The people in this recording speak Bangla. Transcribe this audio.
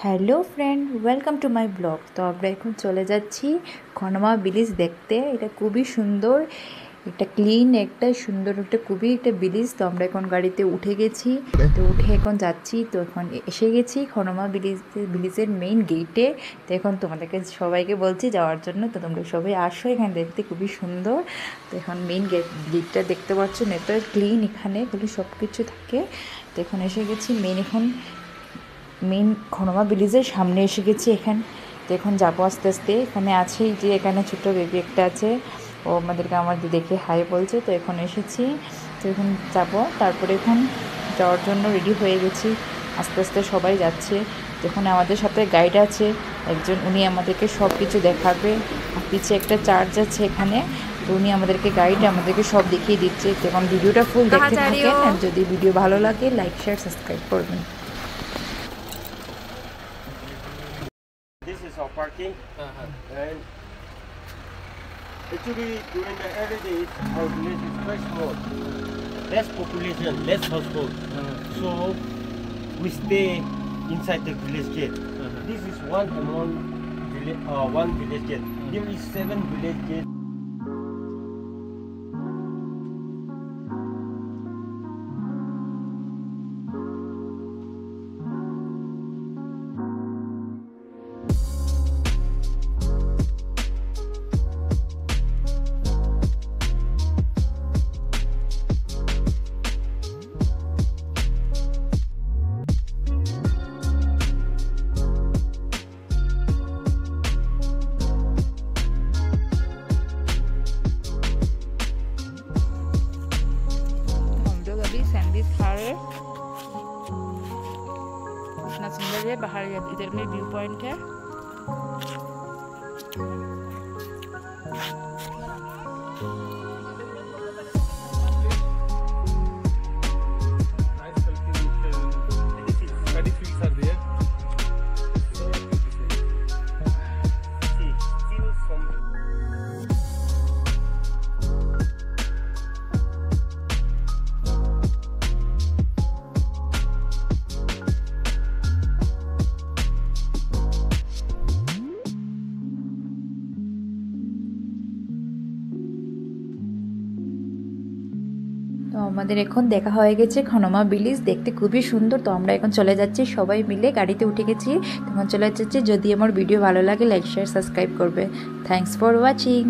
Hello friend, welcome to my blog. তো আমরা এখন চলে যাচ্ছি খনমা ব্রিজ দেখতে। এটা খুবই সুন্দর, একটা ক্লিন, একটা সুন্দর, একটা খুবই একটা ব্রিজ। তো আমরা এখন গাড়িতে উঠে গেছি, তো উঠে এখন যাচ্ছি। তো এখন এসে গেছি খনমা ব্রিজের মেইন গেটে। তো এখন তোমাদেরকে সবাইকে বলছি যাওয়ার জন্য। তো তোমরা সবাই আসো, এখানে দেখতে খুবই সুন্দর। তো এখন মেইন গেটটা দেখতে পাচ্ছ, এত ক্লিন, এখানে বলে সব কিছু থাকে। তো এখন এসে গেছি মেইন খনমা ব্রিজের সামনে এসে গেছি এখানে। তো এখন যাবো আস্তে আস্তে। এখানে আছে যে এখানে ছোটো বেবি একটা আছে, ও আমাদের দেখে হাই বলছে। তো এখন এসেছি, তো এখন যাবো। তারপরে এখন যাওয়ার জন্য রেডি হয়ে গেছি, আস্তে আস্তে সবাই যাচ্ছে। এখন আমাদের সাথে গাইড আছে একজন, উনি আমাদেরকে সব কিছু দেখাবে। পিছিয়ে একটা চার্চ আছে এখানে, তো উনি আমাদেরকে আমাদেরকে সব দেখিয়ে দিচ্ছে। এখন ভিডিওটা ফুল দেখতে থাকেন, আর যদি ভিডিও ভালো লাগে লাইক শেয়ার সাবস্ক্রাইব করবেন। This is our parking, and actually during the early days, our village is very small, less population, less household. So we stay inside the village gate. This is one village gate. There is 7 village gates. इतना सुंदर है बाहर, इधर में व्यू पॉइंट है। তো আমাদের এখন দেখা হয়ে গেছে খনমা ব্রিজ, দেখতে খুবই সুন্দর। তো আমরা এখন চলে যাচ্ছি, সবাই মিলে গাড়িতে উঠে গেছি। তখন চলে যাচ্ছি। যদি আমার ভিডিও ভালো লাগে লাইক শেয়ার সাবস্ক্রাইব করবে। Thanks for watching.